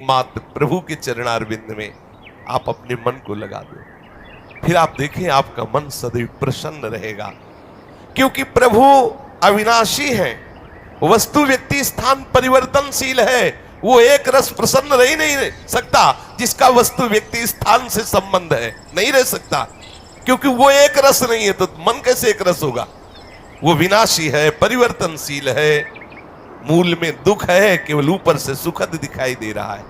मात्र प्रभु के चरणारविंद में आप अपने मन को लगा दो, फिर आप देखें आपका मन सदैव प्रसन्न रहेगा। क्योंकि प्रभु अविनाशी है, वस्तु व्यक्ति स्थान परिवर्तनशील है। वो एक रस प्रसन्न रह नहीं सकता जिसका वस्तु व्यक्ति स्थान से संबंध है, नहीं रह सकता, क्योंकि वो एक रस नहीं है। तो मन कैसे एक रस होगा? वो विनाशी है, परिवर्तनशील है, मूल में दुख है, केवल ऊपर से सुखद दिखाई दे रहा है।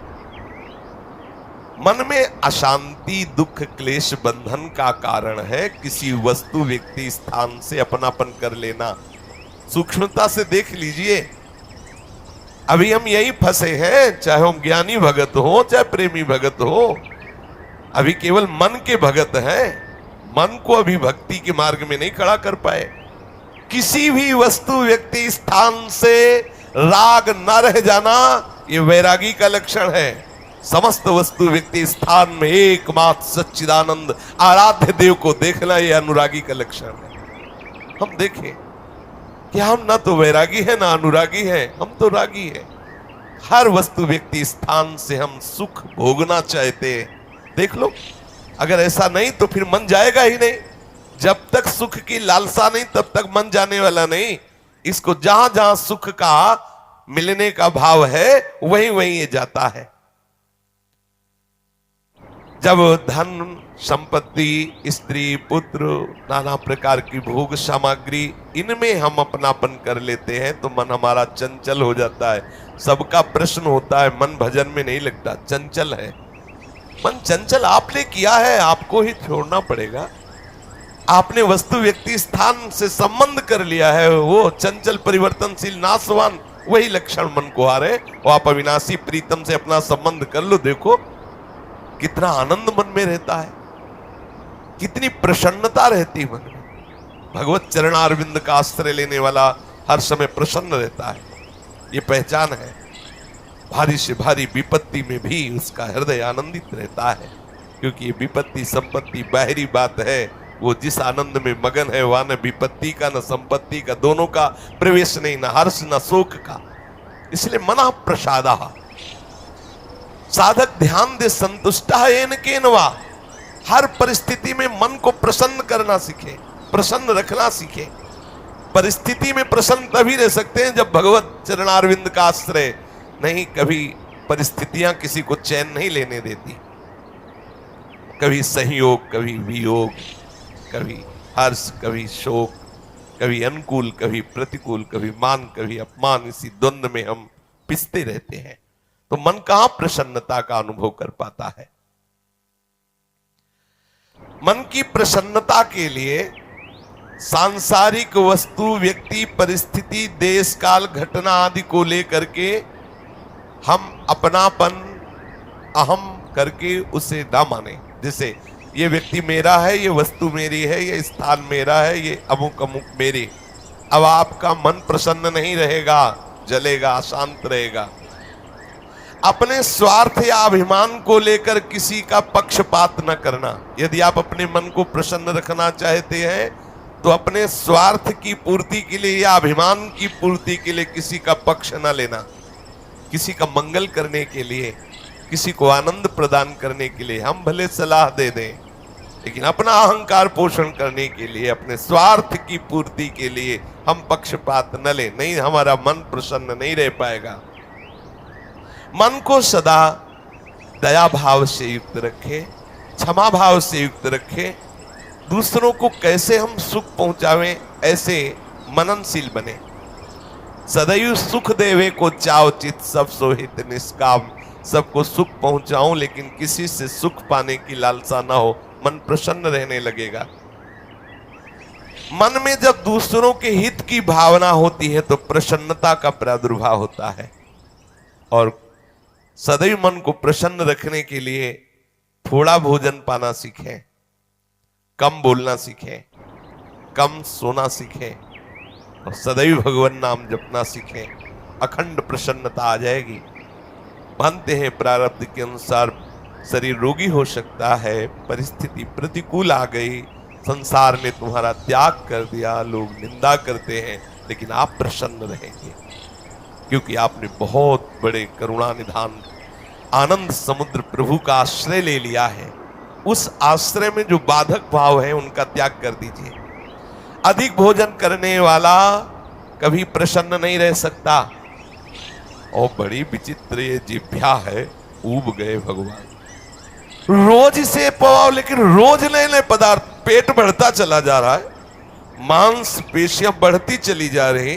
मन में अशांति, दुख, क्लेश, बंधन का कारण है किसी वस्तु व्यक्ति स्थान से अपनापन कर लेना। सूक्ष्मता से देख लीजिए, अभी हम यही फंसे हैं, चाहे हम ज्ञानी भगत हो चाहे प्रेमी भगत हो, अभी केवल मन के भगत हैं, मन को अभी भक्ति के मार्ग में नहीं खड़ा कर पाए। किसी भी वस्तु व्यक्ति स्थान से राग न रह जाना ये वैरागी का लक्षण है। समस्त वस्तु व्यक्ति स्थान में एकमात्र सच्चिदानंद आराध्य देव को देखना ये अनुरागी का लक्षण है। हम देखें कि हम ना तो वैरागी है ना अनुरागी है, हम तो रागी है। हर वस्तु व्यक्ति स्थान से हम सुख भोगना चाहते हैं। देख लो, अगर ऐसा नहीं तो फिर मन जाएगा ही नहीं। जब तक सुख की लालसा नहीं तब तक मन जाने वाला नहीं। इसको जहां जहां सुख का मिलने का भाव है वहीं वहीं ये जाता है। जब धन, संपत्ति, स्त्री, पुत्र, नाना प्रकार की भोग सामग्री, इनमें हम अपनापन कर लेते हैं तो मन हमारा चंचल हो जाता है। सबका प्रश्न होता है, मन भजन में नहीं लगता, चंचल है। मन चंचल आपने किया है, आपको ही छोड़ना पड़ेगा। आपने वस्तु व्यक्ति स्थान से संबंध कर लिया है, वो चंचल, परिवर्तनशील, नाशवान, वही लक्षण मन को आ रहे। वो आप अविनाशी प्रीतम से अपना संबंध कर लो, देखो कितना आनंद मन में रहता है, कितनी प्रसन्नता रहती मन में। भगवत चरणारविंद का आश्रय लेने वाला हर समय प्रसन्न रहता है, ये पहचान है। भारी से भारी विपत्ति में भी उसका हृदय आनंदित रहता है, क्योंकि ये विपत्ति संपत्ति बाहरी बात है। वो जिस आनंद में मगन है वहां न विपत्ति का न संपत्ति का, दोनों का प्रवेश नहीं, न हर्ष न शोक का। इसलिए मना प्रसादा, साधक ध्यान दे संतुष्टा येन केनवा। हर परिस्थिति में मन को प्रसन्न करना सीखे, प्रसन्न रखना सीखे। परिस्थिति में प्रसन्न तभी रह सकते हैं जब भगवत चरणारविंद का आश्रय नहीं। कभी परिस्थितियां किसी को चैन नहीं लेने देती, कभी सहयोग, कभी वियोग, कभी हर्ष, कभी शोक, कभी अनुकूल, कभी प्रतिकूल, कभी मान, कभी अपमान। इसी द्वंद्व में हम पिसते रहते हैं, तो मन कहां प्रसन्नता का अनुभव कर पाता है। मन की प्रसन्नता के लिए सांसारिक वस्तु, व्यक्ति, परिस्थिति, देश काल, घटना आदि को लेकर के हम अपनापन, अहम करके उसे ना माने। जैसे ये व्यक्ति मेरा है, ये वस्तु मेरी है, ये स्थान मेरा है, ये अमुक अमुक मेरी। अब आपका मन प्रसन्न नहीं रहेगा, जलेगा, अशांत रहेगा। अपने स्वार्थ या अभिमान को लेकर किसी का पक्षपात न करना। यदि आप अपने मन को प्रसन्न रखना चाहते हैं तो अपने स्वार्थ की पूर्ति के लिए या अभिमान की पूर्ति के लिए किसी का पक्ष न लेना। किसी का मंगल करने के लिए, किसी को आनंद प्रदान करने के लिए हम भले सलाह दे दें, लेकिन अपना अहंकार पोषण करने के लिए, अपने स्वार्थ की पूर्ति के लिए हम पक्षपात न लें। नहीं, हमारा मन प्रसन्न नहीं रह पाएगा। मन को सदा दया भाव से युक्त रखें, क्षमा भाव से युक्त रखें। दूसरों को कैसे हम सुख पहुंचावें, ऐसे मननशील बने। सदैव सुख देवे को चाव चित, सब सोहित निष्काम। सबको सुख पहुंचाऊं लेकिन किसी से सुख पाने की लालसा ना हो, मन प्रसन्न रहने लगेगा। मन में जब दूसरों के हित की भावना होती है तो प्रसन्नता का प्रादुर्भाव होता है। और सदैव मन को प्रसन्न रखने के लिए थोड़ा भोजन पाना सीखें, कम बोलना सीखें, कम सोना सीखें और सदैव भगवान नाम जपना सीखें। अखंड प्रसन्नता आ जाएगी। मानते हैं प्रारब्ध के अनुसार शरीर रोगी हो सकता है, परिस्थिति प्रतिकूल आ गई, संसार ने तुम्हारा त्याग कर दिया, लोग निंदा करते हैं, लेकिन आप प्रसन्न रहेंगे क्योंकि आपने बहुत बड़े करुणा निधान आनंद समुद्र प्रभु का आश्रय ले लिया है, उस आश्रय में जो बाधक भाव है उनका त्याग कर दीजिए। अधिक भोजन करने वाला कभी प्रसन्न नहीं रह सकता। और बड़ी विचित्र ये जिह्वा है, ऊब गए भगवान। रोज इसे पवाओ, लेकिन रोज नए नए पदार्थ, पेट बढ़ता चला जा रहा है, मांस पेशियां बढ़ती चली जा रही,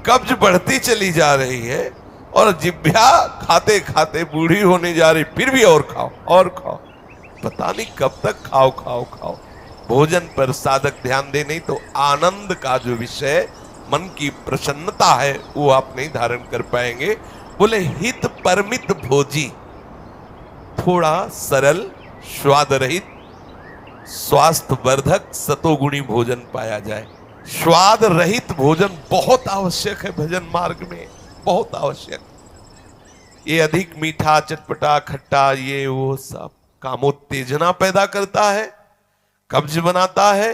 कब्ज बढ़ती चली जा रही है, और जिह्वा खाते खाते बूढ़ी होने जा रही, फिर भी और खाओ और खाओ। पता नहीं कब तक खाओ खाओ खाओ। भोजन पर साधक ध्यान दे, नहीं तो आनंद का जो विषय, मन की प्रसन्नता है, वो आप नहीं धारण कर पाएंगे। बोले हित परमित भोजी, थोड़ा सरल, स्वाद रहित, स्वास्थ्य वर्धक सतोगुणी भोजन पाया जाए। स्वाद रहित भोजन बहुत आवश्यक है भजन मार्ग में, बहुत आवश्यक। ये अधिक मीठा, चटपटा, खट्टा, ये वो सब कामोत्तेजना पैदा करता है, कब्ज बनाता है,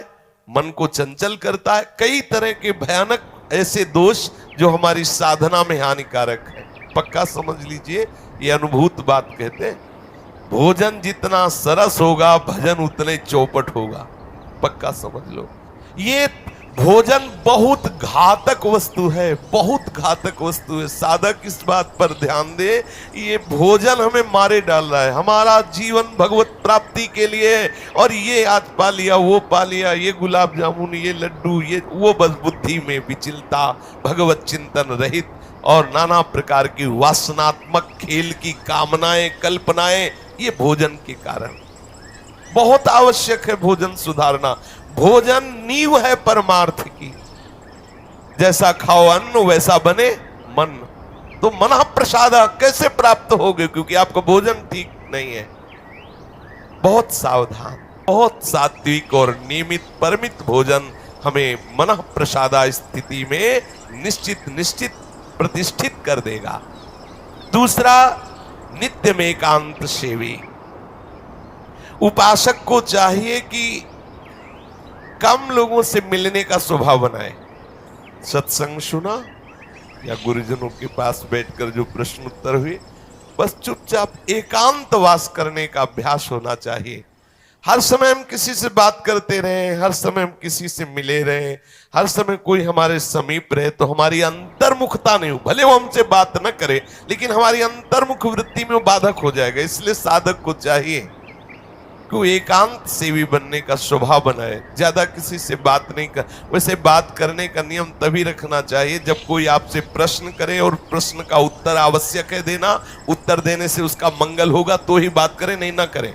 मन को चंचल करता है। कई तरह के भयानक ऐसे दोष जो हमारी साधना में हानिकारक है। पक्का समझ लीजिए, ये अनुभूत बात कहते हैं। भोजन जितना सरस होगा, भजन उतने चौपट होगा। पक्का समझ लो, ये भोजन बहुत घातक वस्तु है, बहुत घातक वस्तु है। साधक इस बात पर ध्यान दे, ये भोजन हमें मारे डाल रहा है। हमारा जीवन भगवत प्राप्ति के लिए है, और ये आज पा लिया, वो पा लिया, ये गुलाब जामुन, ये लड्डू, ये वो, बस बुद्धि में विचलता, भगवत चिंतन रहित, और नाना प्रकार की वासनात्मक खेल की कामनाएं, कल्पनाएं, ये भोजन के कारण। बहुत आवश्यक है भोजन सुधारना। भोजन नींव है परमार्थ की। जैसा खाओ अन्न वैसा बने मन। तो मन प्रसाद कैसे प्राप्त होगे, क्योंकि आपका भोजन ठीक नहीं है। बहुत सावधान, बहुत सात्विक और नियमित परमित भोजन हमें मन प्रसादा स्थिति में निश्चित प्रतिष्ठित कर देगा। दूसरा, नित्य में एकांत सेवी। उपासक को चाहिए कि कम लोगों से मिलने का स्वभाव बनाए। सत्संग सुना या गुरुजनों के पास बैठकर जो प्रश्न उत्तर हुए, बस चुपचाप एकांतवास करने का अभ्यास होना चाहिए। हर समय हम किसी से बात करते रहे, हर समय हम किसी से मिले रहे, हर समय कोई हमारे समीप रहे, तो हमारी अंतर्मुखता नहीं हो। भले वो हमसे बात न करे, लेकिन हमारी अंतर्मुख वृत्ति में वो बाधक हो जाएगा। इसलिए साधक को चाहिए कि वो एकांत सेवी बनने का स्वभाव बनाए, ज्यादा किसी से बात नहीं कर। वैसे बात करने का नियम तभी रखना चाहिए जब कोई आपसे प्रश्न करे और प्रश्न का उत्तर आवश्यक है देना, उत्तर देने से उसका मंगल होगा तो ही बात करें, नहीं ना करें।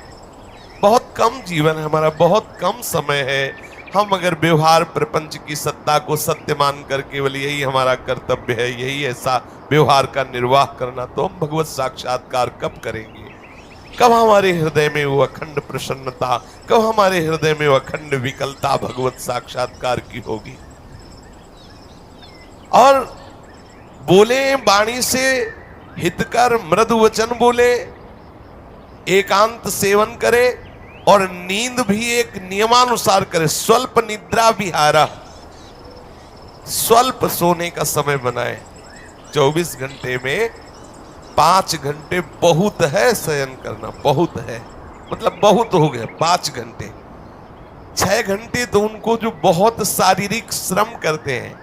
बहुत कम जीवन है हमारा, बहुत कम समय है। हम अगर व्यवहार प्रपंच की सत्ता को सत्य मान कर केवल यही हमारा कर्तव्य है, यही ऐसा व्यवहार का निर्वाह करना, तो हम भगवत साक्षात्कार कब करेंगे? कब हमारे हृदय में वो अखंड प्रसन्नता, कब हमारे हृदय में वो अखंड विकलता भगवत साक्षात्कार की होगी? और बोले वाणी से हितकर मृदु वचन बोले, एकांत सेवन करे, और नींद भी एक नियमानुसार करे। स्वल्प निद्रा विहारा, स्वल्प सोने का समय बनाए। 24 घंटे में 5 घंटे बहुत है शयन करना, बहुत है, मतलब बहुत हो गया 5 घंटे। 6 घंटे तो उनको जो बहुत शारीरिक श्रम करते हैं,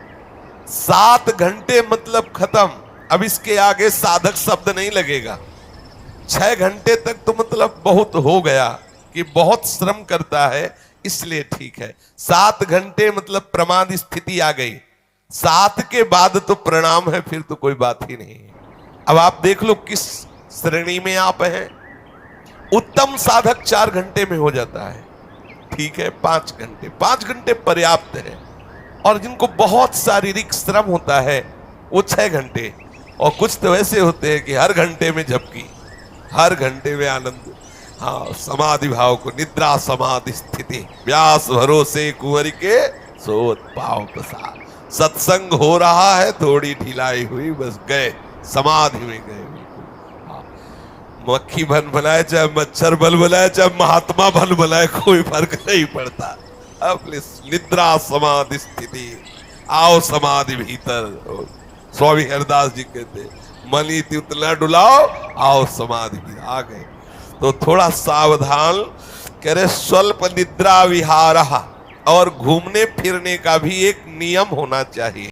7 घंटे मतलब खत्म। अब इसके आगे साधक शब्द नहीं लगेगा। 6 घंटे तक तो मतलब बहुत हो गया कि बहुत श्रम करता है, इसलिए ठीक है। 7 घंटे मतलब प्रमाद स्थिति आ गई। 7 के बाद तो प्रणाम है, फिर तो कोई बात ही नहीं है। अब आप देख लो किस श्रेणी में आप हैं। उत्तम साधक 4 घंटे में हो जाता है, ठीक है। 5 घंटे, 5 घंटे पर्याप्त है। और जिनको बहुत शारीरिक श्रम होता है वो 6 घंटे, और कुछ तो ऐसे होते हैं कि हर घंटे में झपकी, हर घंटे में आनंद। हाँ, समाधि भाव को, निद्रा समाधि स्थिति, व्यास भरोसे कुंवर के सोत पाव प्रसाद। सत्संग हो रहा है, थोड़ी ढिलाई हुई, बस गए समाधि में गए। हाँ, मक्खी भन बनाए चाहे मच्छर बल बनाए चाहे महात्मा भन बनाए, कोई फर्क नहीं पड़ता। अपने निद्रा समाधि स्थिति, आओ समाधि भीतर। स्वामी हरदास जी कहते, मनी त्युत न डुलाओ, आओ समाधि आ गए। तो थोड़ा सावधान, कह रहे स्वल्प निद्रा विहार, और घूमने फिरने का भी एक नियम होना चाहिए।